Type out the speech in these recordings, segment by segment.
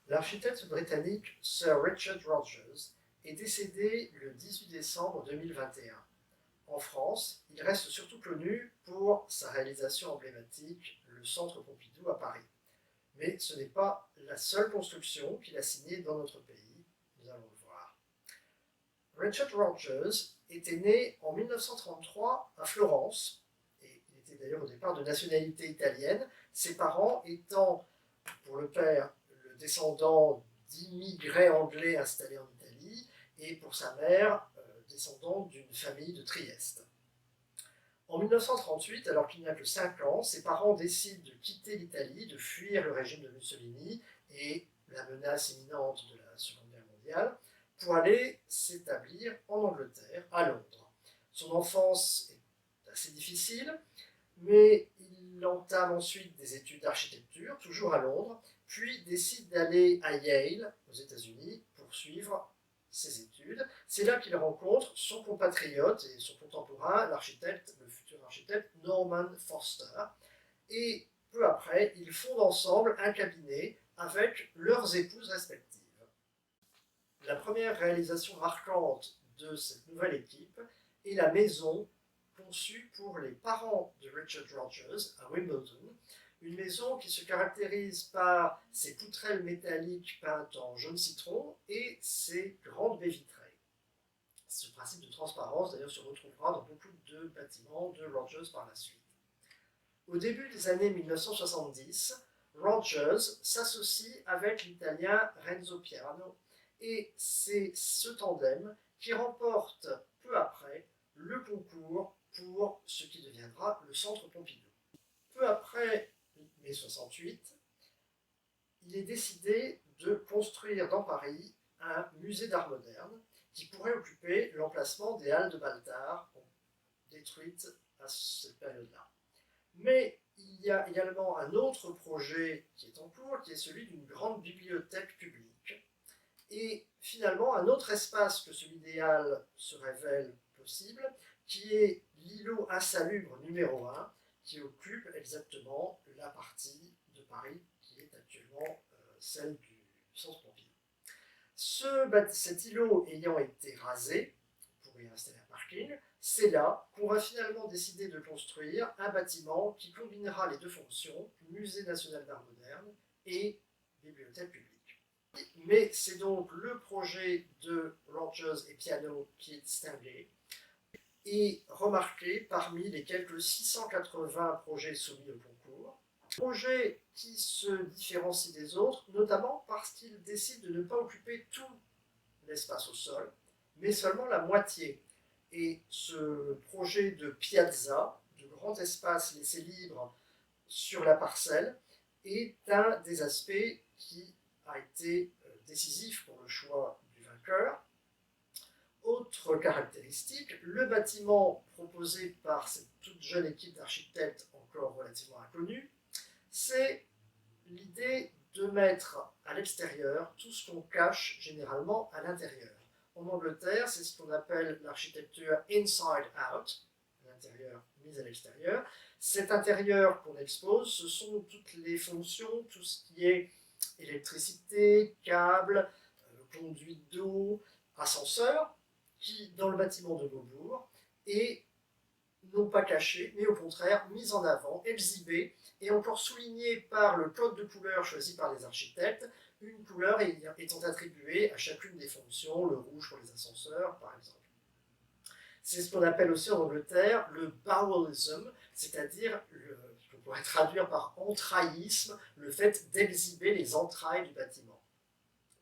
L'architecte britannique Sir Richard Rogers est décédé le 18 décembre 2021. En France, il reste surtout connu pour sa réalisation emblématique, le Centre Pompidou à Paris. Mais ce n'est pas la seule construction qu'il a signée dans notre pays, nous allons le voir. Richard Rogers était né en 1933 à Florence, et il était d'ailleurs au départ de nationalité italienne, ses parents étant, pour le père, le descendant d'immigrés anglais installés en Italie, et pour sa mère, descendant d'une famille de Trieste. En 1938, alors qu'il n'a que 5 ans, ses parents décident de quitter l'Italie, de fuir le régime de Mussolini et la menace imminente de la Seconde Guerre mondiale, pour aller s'établir en Angleterre, à Londres. Son enfance est assez difficile, mais il entame ensuite des études d'architecture, toujours à Londres, puis décide d'aller à Yale, aux États-Unis, pour suivre ses études. C'est là qu'il rencontre son compatriote et son contemporain, le futur architecte Norman Foster, et peu après, ils fondent ensemble un cabinet avec leurs épouses respectives. La première réalisation marquante de cette nouvelle équipe est la maison conçue pour les parents de Richard Rogers à Wimbledon, une maison qui se caractérise par ses poutrelles métalliques peintes en jaune citron et ses grandes baies vitrées. Ce principe de transparence d'ailleurs se retrouvera dans beaucoup de bâtiments de Rogers par la suite. Au début des années 1970, Rogers s'associe avec l'italien Renzo Piano et c'est ce tandem qui remporte peu après le concours pour ce qui deviendra le Centre Pompidou. Peu après mai 68, il est décidé de construire dans Paris un musée d'art moderne qui pourrait occuper l'emplacement des Halles de Baltard, détruites à cette période-là. Mais il y a également un autre projet qui est en cours, qui est celui d'une grande bibliothèque publique. Et finalement, un autre espace que celui des Halles se révèle possible, qui est l'îlot insalubre numéro 1, qui occupe exactement la partie de Paris qui est actuellement celle du Centre Pompidou. Cet îlot ayant été rasé pour y installer un parking, c'est là qu'on va finalement décider de construire un bâtiment qui combinera les deux fonctions, musée national d'art moderne et bibliothèque publique. Mais c'est donc le projet de Rogers et Piano qui est distingué et remarqué parmi les quelques 680 projets soumis au concours. Projet qui se différencie des autres, notamment parce qu'il décide de ne pas occuper tout l'espace au sol, mais seulement la moitié. Et ce projet de piazza, de grand espace laissé libre sur la parcelle, est un des aspects qui a été décisif pour le choix du vainqueur. Autre caractéristique, le bâtiment proposé par cette toute jeune équipe d'architectes encore relativement inconnue, c'est l'idée de mettre à l'extérieur tout ce qu'on cache généralement à l'intérieur. En Angleterre, c'est ce qu'on appelle l'architecture inside out, l'intérieur mis à l'extérieur. Cet intérieur qu'on expose, ce sont toutes les fonctions, tout ce qui est électricité, câbles, conduite d'eau, ascenseur, qui, dans le bâtiment de Beaubourg, est non pas caché, mais au contraire mis en avant, exhibé, et encore souligné par le code de couleur choisi par les architectes, une couleur étant attribuée à chacune des fonctions, le rouge pour les ascenseurs, par exemple. C'est ce qu'on appelle aussi en Angleterre le bowellism, c'est-à-dire ce qu'on pourrait traduire par entraillisme, le fait d'exhiber les entrailles du bâtiment.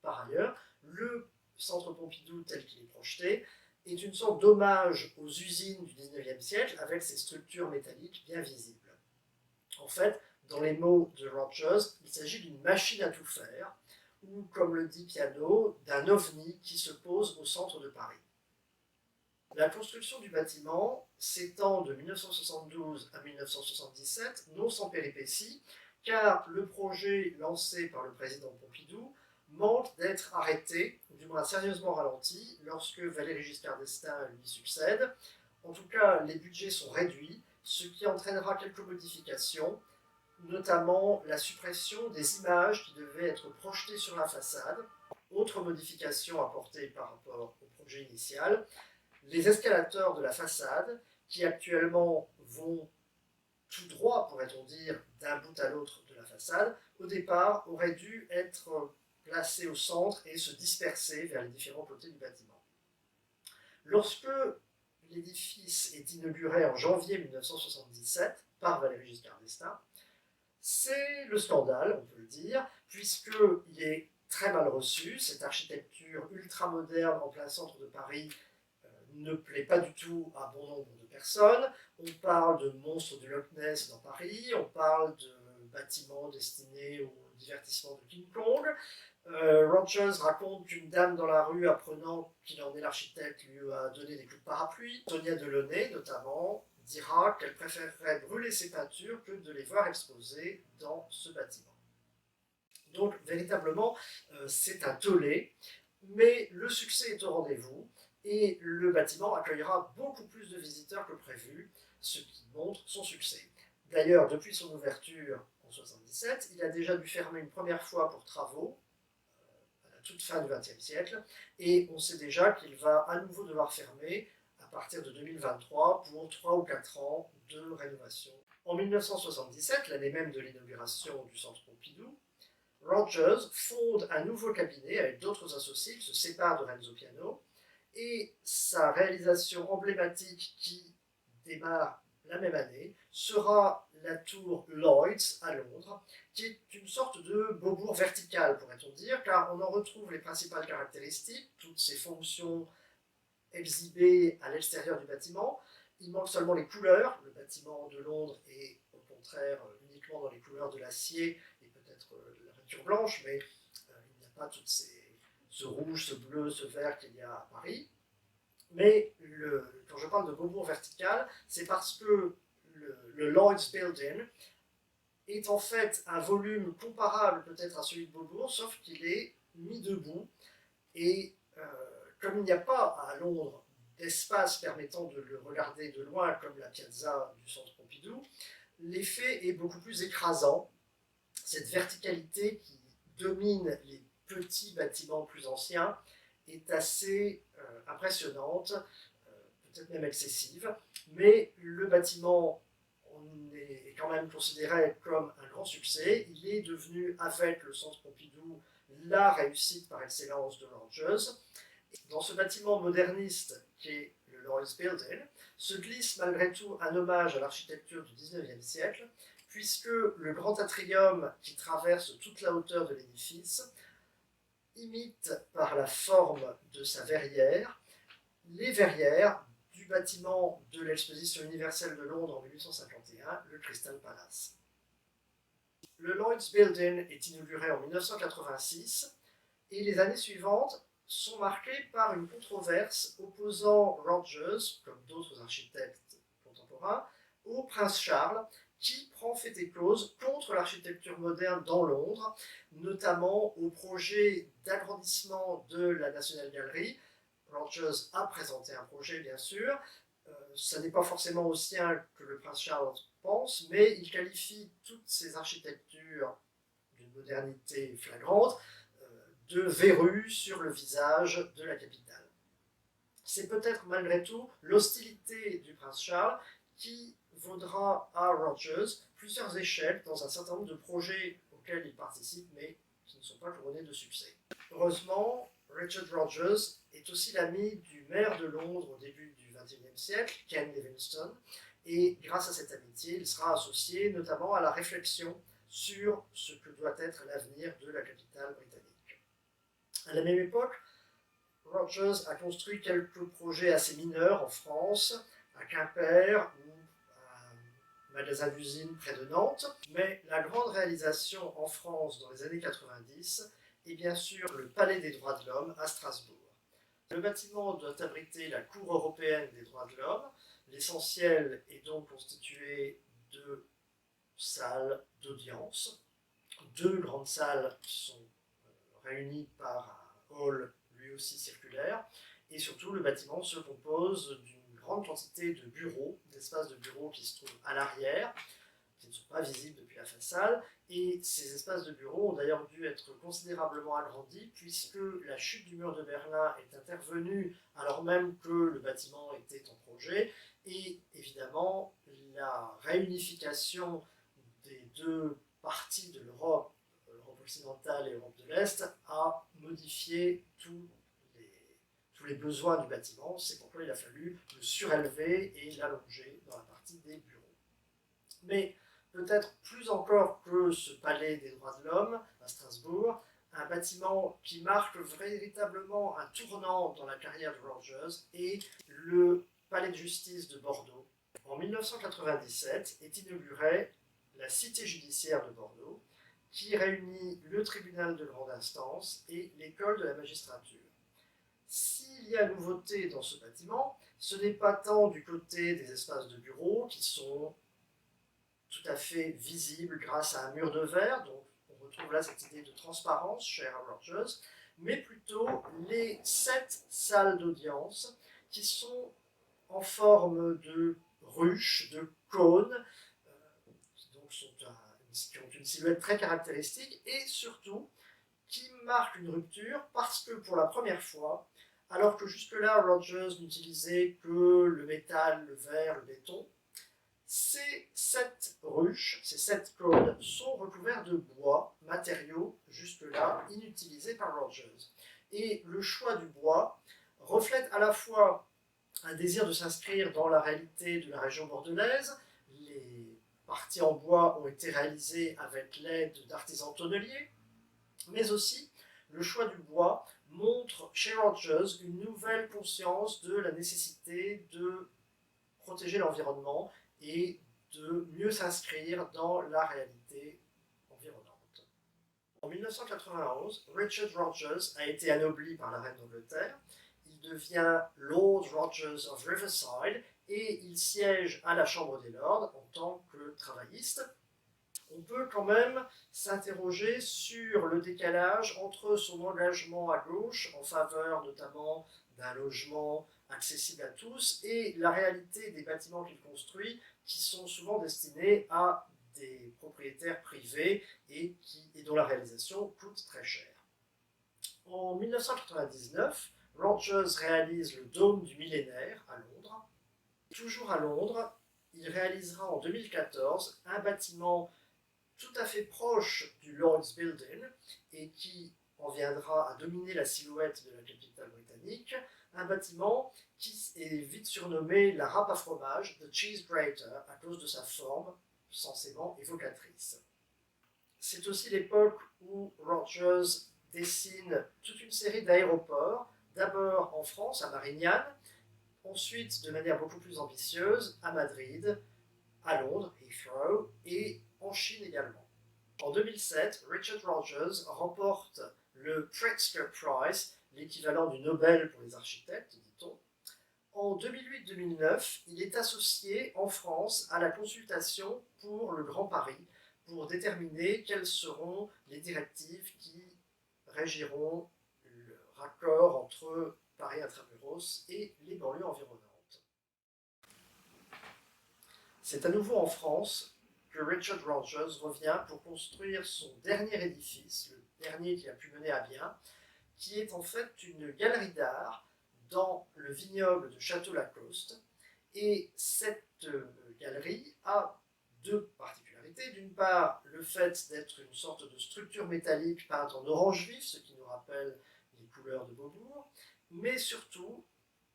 Par ailleurs, le Centre Pompidou tel qu'il est projeté est une sorte d'hommage aux usines du XIXe siècle avec ses structures métalliques bien visibles. En fait, dans les mots de Rogers, il s'agit d'une machine à tout faire, ou comme le dit Piano, d'un ovni qui se pose au centre de Paris. La construction du bâtiment s'étend de 1972 à 1977, non sans péripéties, car le projet lancé par le président Pompidou manque d'être arrêté, ou du moins sérieusement ralenti, lorsque Valéry Giscard d'Estaing lui succède. En tout cas, les budgets sont réduits, ce qui entraînera quelques modifications, notamment la suppression des images qui devaient être projetées sur la façade. Autre modification apportée par rapport au projet initial, les escalators de la façade, qui actuellement vont tout droit, pourrait-on dire, d'un bout à l'autre de la façade, au départ auraient dû être placés au centre et se disperser vers les différents côtés du bâtiment. Lorsque l'édifice est inauguré en janvier 1977 par Valéry Giscard d'Estaing, c'est le scandale, on peut le dire, puisqu'il est très mal reçu. Cette architecture ultramoderne en plein centre de Paris ne plaît pas du tout à bon nombre de personnes. On parle de monstres du Loch Ness dans Paris, on parle de bâtiments destinés au divertissement de King Kong. Rogers raconte qu'une dame dans la rue, apprenant qu'il en est l'architecte, lui a donné des coups de parapluie. Sonia Delaunay, notamment, dira qu'elle préférerait brûler ses peintures que de les voir exposées dans ce bâtiment. Donc, véritablement, c'est un tollé, mais le succès est au rendez-vous et le bâtiment accueillera beaucoup plus de visiteurs que prévu, ce qui montre son succès. D'ailleurs, depuis son ouverture en 1977, il a déjà dû fermer une première fois pour travaux, à la toute fin du XXe siècle, et on sait déjà qu'il va à nouveau devoir fermer à partir de 2023 pour 3 ou 4 ans de rénovation. En 1977, l'année même de l'inauguration du Centre Pompidou, Rogers fonde un nouveau cabinet avec d'autres associés qui se séparent de Renzo Piano, et sa réalisation emblématique qui démarre la même année sera la tour Lloyd's à Londres, qui est une sorte de beaubourg vertical, pourrait-on dire, car on en retrouve les principales caractéristiques, toutes ces fonctions exhibées à l'extérieur du bâtiment. Il manque seulement les couleurs. Le bâtiment de Londres est au contraire uniquement dans les couleurs de l'acier et peut-être de la peinture blanche, mais il n'y a pas toutes ce rouge, ce bleu, ce vert qu'il y a à Paris. Mais quand je parle de beaubourg vertical, c'est parce que le Lloyd's Building est en fait un volume comparable peut-être à celui de Beaubourg, sauf qu'il est mis debout. Et comme il n'y a pas à Londres d'espace permettant de le regarder de loin, comme la piazza du Centre Pompidou, l'effet est beaucoup plus écrasant. Cette verticalité qui domine les petits bâtiments plus anciens est assez impressionnante, peut-être même excessive, mais le bâtiment est quand même considéré comme un grand succès. Il est devenu, avec le Centre Pompidou, la réussite par excellence de Rogers. Dans ce bâtiment moderniste qui est le Lloyd's Building, se glisse malgré tout un hommage à l'architecture du XIXe siècle, puisque le grand atrium qui traverse toute la hauteur de l'édifice imite par la forme de sa verrière les verrières du bâtiment de l'exposition universelle de Londres en 1851, le Crystal Palace. Le Lloyd's Building est inauguré en 1986 et les années suivantes sont marquées par une controverse opposant Rogers, comme d'autres architectes contemporains, au prince Charles, qui prend fait et cause contre l'architecture moderne dans Londres, notamment au projet d'agrandissement de la National Gallery. Rogers a présenté un projet, bien sûr. Ça n'est pas forcément aussi sien que le prince Charles pense, mais il qualifie toutes ces architectures d'une modernité flagrante de verrues sur le visage de la capitale. C'est peut-être malgré tout l'hostilité du prince Charles qui vaudra à Rogers plusieurs échecs dans un certain nombre de projets auxquels il participe, mais qui ne sont pas couronnés de succès. Heureusement, Richard Rogers est aussi l'ami du maire de Londres au début du XXIe siècle, Ken Livingstone, et grâce à cette amitié, il sera associé notamment à la réflexion sur ce que doit être l'avenir de la capitale britannique. À la même époque, Rogers a construit quelques projets assez mineurs en France, à Quimper ou à magasin d'usine près de Nantes, mais la grande réalisation en France dans les années 90 est bien sûr le Palais des droits de l'homme à Strasbourg. Le bâtiment doit abriter la Cour européenne des droits de l'homme. L'essentiel est donc constitué de salles d'audience. 2 grandes salles sont réunies par un hall lui aussi circulaire, et surtout le bâtiment se compose d'une grande quantité de bureaux, d'espaces de bureaux qui se trouvent à l'arrière. C'est ne sont pas visibles depuis la façade, et ces espaces de bureaux ont d'ailleurs dû être considérablement agrandis puisque la chute du mur de Berlin est intervenue alors même que le bâtiment était en projet, et évidemment la réunification des deux parties de l'Europe, l'Europe occidentale et l'Europe de l'Est, a modifié tous les besoins du bâtiment. C'est pourquoi il a fallu le surélever et l'allonger dans la partie des bureaux. Mais peut-être plus encore que ce palais des droits de l'homme à Strasbourg, un bâtiment qui marque véritablement un tournant dans la carrière de Rogers est le palais de justice de Bordeaux. En 1997 est inaugurée la cité judiciaire de Bordeaux, qui réunit le tribunal de grande instance et l'école de la magistrature. S'il y a nouveauté dans ce bâtiment, ce n'est pas tant du côté des espaces de bureaux qui sont tout à fait visibles grâce à un mur de verre, donc on retrouve là cette idée de transparence chère à Rogers, mais plutôt les 7 salles d'audience qui sont en forme de ruches, de cônes, qui donc qui ont une silhouette très caractéristique et surtout qui marquent une rupture parce que pour la première fois, alors que jusque-là Rogers n'utilisait que le métal, le verre, le béton, ces 7 ruches, ces 7 cônes sont recouverts de bois, matériaux jusque-là inutilisés par Rogers. Et le choix du bois reflète à la fois un désir de s'inscrire dans la réalité de la région bordelaise. Les parties en bois ont été réalisées avec l'aide d'artisans tonneliers, mais aussi le choix du bois montre chez Rogers une nouvelle conscience de la nécessité de protéger l'environnement et de mieux s'inscrire dans la réalité environnante. En 1991, Richard Rogers a été anobli par la reine d'Angleterre. Il devient Lord Rogers of Riverside et il siège à la Chambre des Lords en tant que travailliste. On peut quand même s'interroger sur le décalage entre son engagement à gauche, en faveur notamment d'un logement accessible à tous, et la réalité des bâtiments qu'il construit, qui sont souvent destinés à des propriétaires privés et dont la réalisation coûte très cher. En 1999, Rogers réalise le Dôme du Millénaire à Londres. Toujours à Londres, il réalisera en 2014 un bâtiment tout à fait proche du Lloyd's Building et qui en viendra à dominer la silhouette de la capitale britannique, un bâtiment qui est vite surnommé la râpe à fromage, the cheese grater, à cause de sa forme censément évocatrice. C'est aussi l'époque où Rogers dessine toute une série d'aéroports, d'abord en France, à Marignane, ensuite de manière beaucoup plus ambitieuse, à Madrid, à Londres, Heathrow, et en Chine également. En 2007, Richard Rogers remporte le Pritzker Prize, l'équivalent du Nobel pour les architectes, dit-on. En 2008-2009, il est associé en France à la consultation pour le Grand Paris, pour déterminer quelles seront les directives qui régiront le raccord entre Paris intramuros et les banlieues environnantes. C'est à nouveau en France que Richard Rogers revient pour construire son dernier édifice, le dernier qu'il a pu mener à bien, qui est en fait une galerie d'art dans le vignoble de Château-Lacoste. Et cette galerie a 2 particularités. D'une part, le fait d'être une sorte de structure métallique peinte en orange vif, ce qui nous rappelle les couleurs de Beaubourg, mais surtout,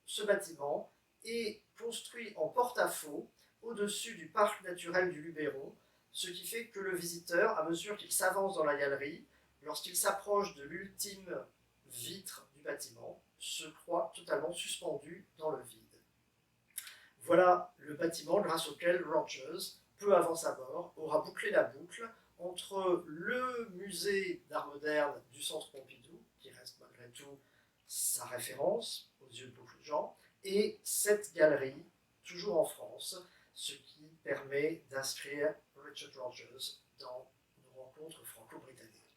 ce bâtiment est construit en porte-à-faux au-dessus du parc naturel du Luberon, ce qui fait que le visiteur, à mesure qu'il s'avance dans la galerie, lorsqu'il s'approche de l'ultime vitre du bâtiment, se croit totalement suspendu dans le vide. Voilà le bâtiment grâce auquel Rogers, peu avant sa mort, aura bouclé la boucle entre le musée d'art moderne du Centre Pompidou, qui reste malgré tout sa référence aux yeux de beaucoup de gens, et cette galerie, toujours en France, ce qui permet d'inscrire Richard Rogers dans nos rencontres franco-britanniques.